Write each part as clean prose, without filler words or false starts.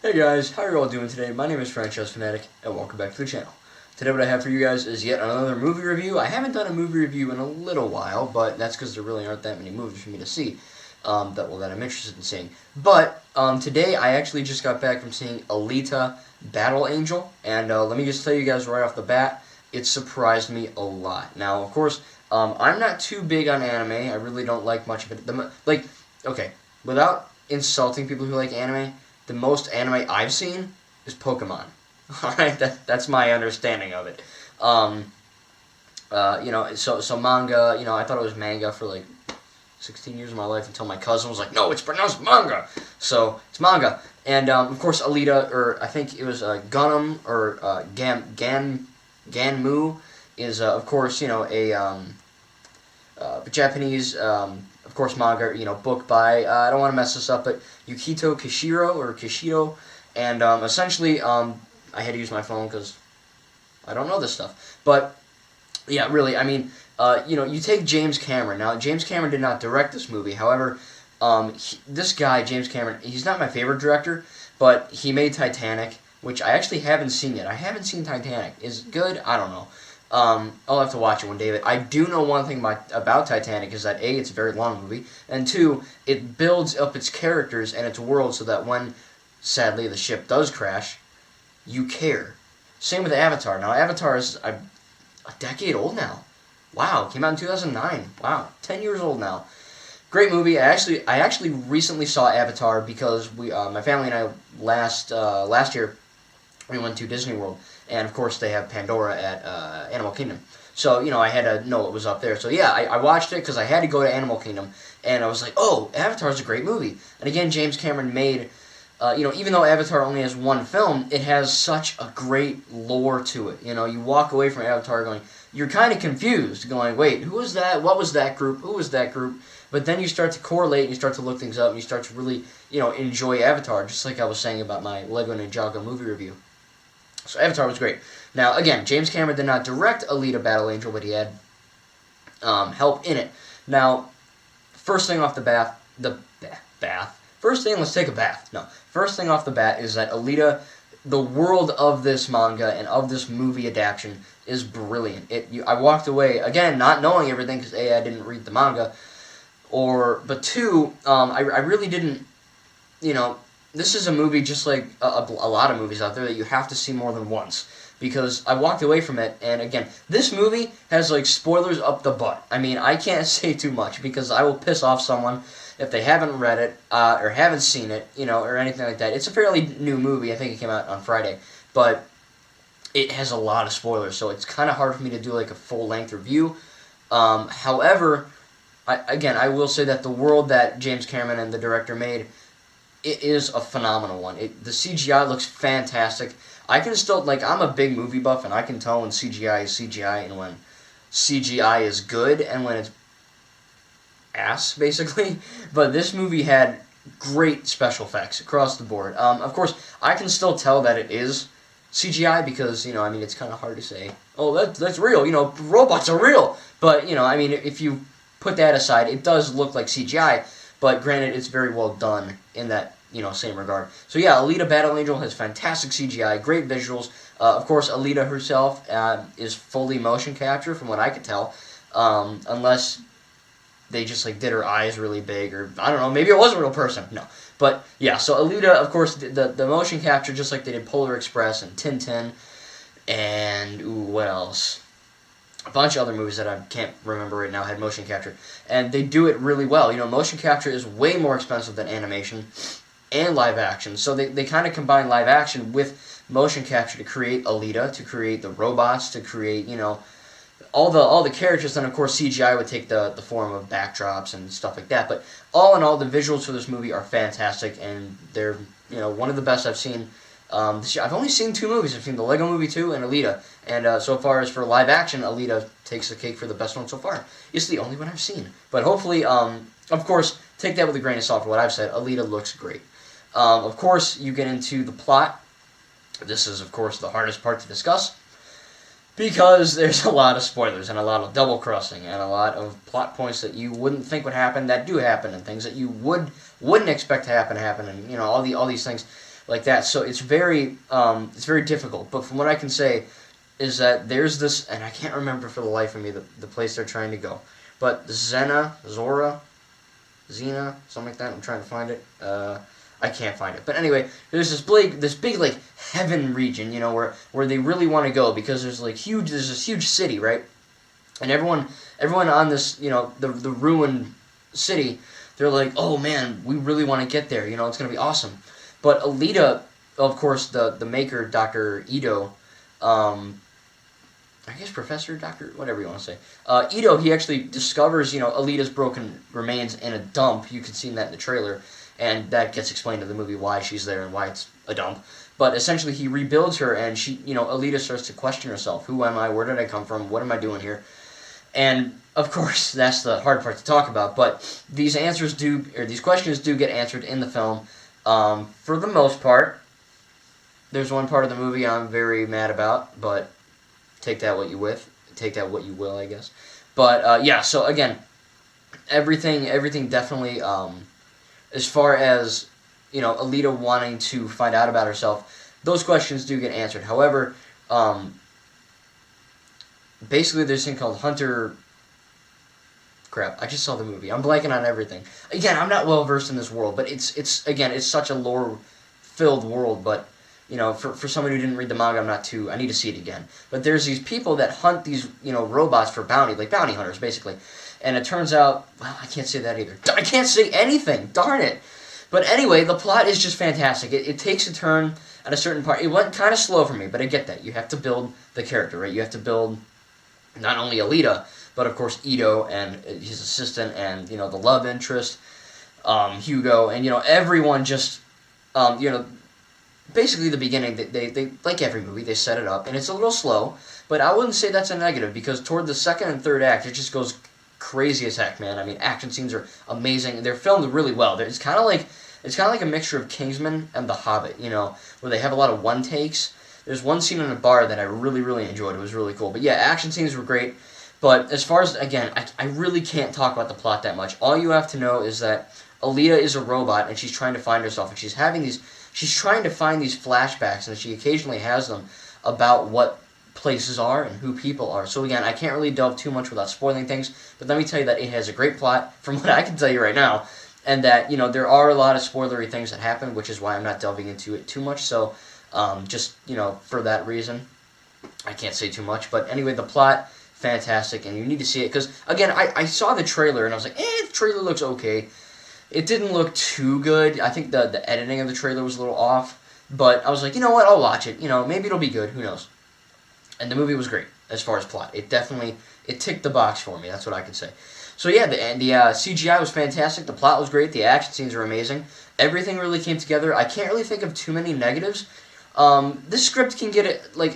Hey guys, how are you all doing today? My name is Franchise Fanatic, and welcome back to the channel. Today what I have for you guys is yet another movie review. I haven't done a movie review in a little while, but that's because there really aren't that many movies for me to see that I'm interested in seeing. But today I actually just got back from seeing Alita Battle Angel, and let me just tell you guys right off the bat, it surprised me a lot. Now, of course, I'm not too big on anime. I really don't like much of it. Okay, without insulting people who like anime, the most anime I've seen is Pokemon. Alright, that's my understanding of it. So manga, I thought it was manga for like 16 years of my life until my cousin was like, no, it's pronounced manga. So, it's manga. And, of course, Alita, or I think it was Gunum, or Ganmu, is, of course, a Japanese, of course, manga, book by, I don't want to mess this up, but Yukito Kishido, and essentially, I had to use my phone because I don't know this stuff, but, yeah, really, I mean, you take James Cameron. Now, James Cameron did not direct this movie, however, this guy, James Cameron, he's not my favorite director, but he made Titanic, which I actually haven't seen yet. I haven't seen Titanic. Is it good? I don't know. I'll have to watch it one day, but I do know one thing about Titanic is that A, it's a very long movie, and 2, it builds up its characters and its world so that when, sadly, the ship does crash, you care. Same with Avatar. Now, Avatar is a decade old now. Wow, came out in 2009. Wow, 10 years old now. Great movie. I actually recently saw Avatar because my family and I last year we went to Disney World, and of course they have Pandora at Animal Kingdom. So I had to know it was up there. So yeah, I watched it because I had to go to Animal Kingdom, and I was like, oh, Avatar's a great movie. And again, James Cameron made, even though Avatar only has one film, it has such a great lore to it. You walk away from Avatar going, you're kind of confused, going, wait, who was that? What was that group? Who was that group? But then you start to correlate, and you start to look things up, and you start to really, enjoy Avatar, just like I was saying about my Lego Ninjago movie review. So Avatar was great. Now, again, James Cameron did not direct Alita Battle Angel, but he had help in it. Now, first thing off the bat, First thing, let's take a bath. No. First thing off the bat is that Alita, the world of this manga and of this movie adaptation is brilliant. I walked away, again, not knowing everything, because A, I didn't read the manga, but 2, I really didn't, this is a movie just like a lot of movies out there that you have to see more than once. Because I walked away from it, and again, this movie has, spoilers up the butt. I mean, I can't say too much, because I will piss off someone if they haven't read it, or haven't seen it, or anything like that. It's a fairly new movie. I think it came out on Friday. But it has a lot of spoilers, so it's kind of hard for me to do, a full-length review. However, I will say that the world that James Cameron and the director made, it is a phenomenal one. The CGI looks fantastic. I can still, I'm a big movie buff, and I can tell when CGI is CGI and when CGI is good and when it's ass, basically. But this movie had great special effects across the board. Of course, I can still tell that it is CGI because, it's kind of hard to say, oh, that's real, robots are real. But, if you put that aside, it does look like CGI, but granted, it's very well done in that, same regard. So yeah, Alita Battle Angel has fantastic CGI, great visuals. Of course, Alita herself is fully motion capture, from what I could tell, unless they just did her eyes really big, or I don't know, maybe it was a real person. No, but yeah. So Alita, of course, the motion capture, just like they did Polar Express and Tintin, and what else? A bunch of other movies that I can't remember right now had motion capture, and they do it really well. Motion capture is way more expensive than animation and live action, so they kind of combine live action with motion capture to create Alita, to create the robots, to create, all the characters. Then, of course, CGI would take the form of backdrops and stuff like that, but all in all, the visuals for this movie are fantastic, and they're, one of the best I've seen this year. I've only seen 2 movies. I've seen the Lego Movie 2 and Alita. And so far as for live action, Alita takes the cake for the best one so far. It's the only one I've seen. But hopefully, of course, take that with a grain of salt for what I've said. Alita looks great. Of course, you get into the plot. This is, of course, the hardest part to discuss, because there's a lot of spoilers and a lot of double-crossing and a lot of plot points that you wouldn't think would happen that do happen, and things that you wouldn't expect to happen, and all these things. like that. So it's very difficult. But from what I can say is that there's this, and I can't remember for the life of me the place they're trying to go. But Zena, Xena, something like that. I'm trying to find it. I can't find it. But anyway, there's this big like heaven region, you know, where they really want to go because there's this huge city, right? And everyone on this, you know, the ruined city, they're like, oh man, we really want to get there. You know, it's gonna be awesome. But Alita, of course, the maker, Dr. Ito, I guess Professor, Doctor, whatever you want to say. Ito, he actually discovers, you know, Alita's broken remains in a dump. You can see that in the trailer, and that gets explained in the movie why she's there and why it's a dump. But essentially, he rebuilds her, and she, you know, Alita starts to question herself: Who am I? Where did I come from? What am I doing here? And of course, that's the hard part to talk about. But these questions do get answered in the film, for the most part. There's one part of the movie I'm very mad about, but take that what you will, I guess. But yeah, so again, everything definitely, as far as, you know, Alita wanting to find out about herself, those questions do get answered. However, basically there's this thing called Hunter. Crap, I just saw the movie. I'm blanking on everything. Again, I'm not well versed in this world, but it's such a lore-filled world, but you know, for somebody who didn't read the manga, I need to see it again. But there's these people that hunt these, you know, robots for bounty, like bounty hunters, basically. And it turns out, well, I can't say that either. I can't say anything, darn it. But anyway, the plot is just fantastic. It takes a turn at a certain part. It went kind of slow for me, but I get that. You have to build the character, right? You have to build not only Alita, but of course Ito and his assistant and, you know, the love interest, Hugo, and, you know, everyone just, you know, basically the beginning, they like every movie, they set it up, and it's a little slow, but I wouldn't say that's a negative, because toward the second and third act, it just goes crazy as heck, man. I mean, action scenes are amazing, and they're filmed really well. It's kind of like a mixture of Kingsman and The Hobbit, you know, where they have a lot of one takes. There's one scene in a bar that I really, really enjoyed. It was really cool. But yeah, action scenes were great. But as far as, again, I really can't talk about the plot that much. All you have to know is that Alita is a robot, and she's trying to find herself, and she's trying to find these flashbacks, and she occasionally has them, about what places are and who people are. So again, I can't really delve too much without spoiling things, but let me tell you that it has a great plot, from what I can tell you right now, and that, you know, there are a lot of spoilery things that happen, which is why I'm not delving into it too much. So just, you know, for that reason, I can't say too much. But anyway, the plot, fantastic, and you need to see it, because again, I saw the trailer and I was like, the trailer looks okay. It didn't look too good. I think the editing of the trailer was a little off, but I was like, you know what, I'll watch it. You know, maybe it'll be good. Who knows? And the movie was great as far as plot. It ticked the box for me. That's what I could say. So yeah, the CGI was fantastic. The plot was great. The action scenes were amazing. Everything really came together. I can't really think of too many negatives. This script can get it, like,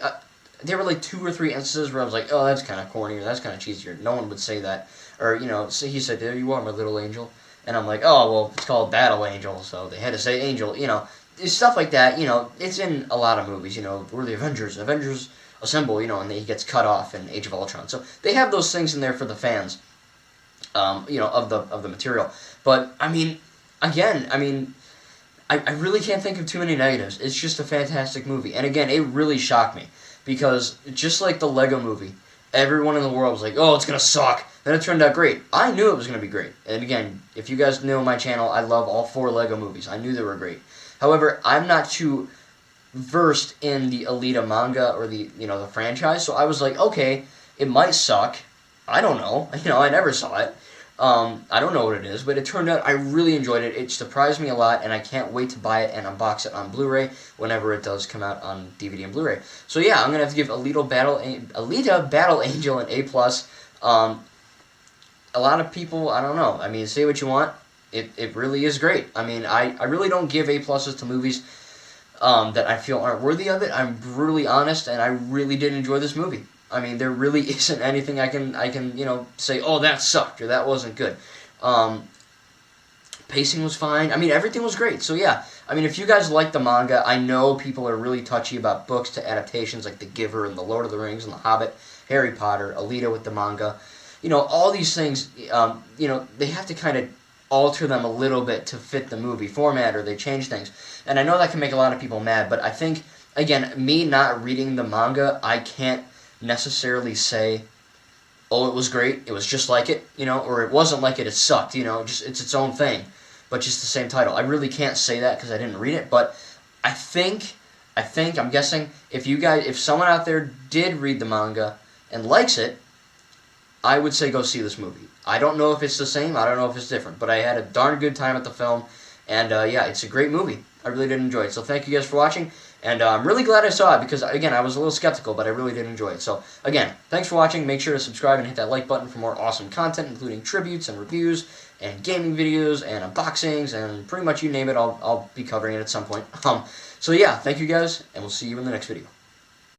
there were like 2 or 3 instances where I was like, oh, that's kind of corny, or that's kind of cheesy, or no one would say that. Or, you know, he said, there you are, my little angel. And I'm like, oh, well, it's called Battle Angel, so they had to say Angel. You know, it's stuff like that. You know, it's in a lot of movies. You know, we're the Avengers assemble. You know, and he gets cut off in Age of Ultron. So they have those things in there for the fans. You know, of the material. But I mean, again, I really can't think of too many negatives. It's just a fantastic movie. And again, it really shocked me, because just like the Lego movie, everyone in the world was like, oh, it's going to suck. Then it turned out great. I knew it was going to be great. And again, if you guys know my channel, I love all 4 Lego movies. I knew they were great. However, I'm not too versed in the Alita manga or the franchise, so I was like, okay, it might suck. I don't know. You know, I never saw it. I don't know what it is, but it turned out I really enjoyed it. It surprised me a lot, and I can't wait to buy it and unbox it on Blu-ray whenever it does come out on DVD and Blu-ray. So yeah, I'm going to have to give Alita Battle Angel an A+. A lot of people, I don't know. I mean, say what you want. It really is great. I mean, I really don't give A+ to movies that I feel aren't worthy of it. I'm brutally honest, and I really did enjoy this movie. I mean, there really isn't anything I can you know, say, oh, that sucked, or that wasn't good. Pacing was fine. I mean, everything was great. So yeah, I mean, if you guys like the manga, I know people are really touchy about books to adaptations like The Giver and The Lord of the Rings and The Hobbit, Harry Potter, Alita with the manga. You know, all these things, you know, they have to kind of alter them a little bit to fit the movie format, or they change things. And I know that can make a lot of people mad, but I think, again, me not reading the manga, I can't necessarily say, oh, it was great, it was just like it, or it wasn't like it sucked, just it's its own thing, but just the same title. I really can't say that because I didn't read it, but I'm guessing, if someone out there did read the manga and likes it, I would say go see this movie. I don't know if it's the same, I don't know if it's different, but I had a darn good time at the film, and yeah, it's a great movie. I really did enjoy it. So thank you guys for watching, and I'm really glad I saw it because, again, I was a little skeptical, but I really did enjoy it. So, again, thanks for watching. Make sure to subscribe and hit that like button for more awesome content, including tributes and reviews and gaming videos and unboxings and pretty much you name it, I'll be covering it at some point. So yeah, thank you guys, and we'll see you in the next video.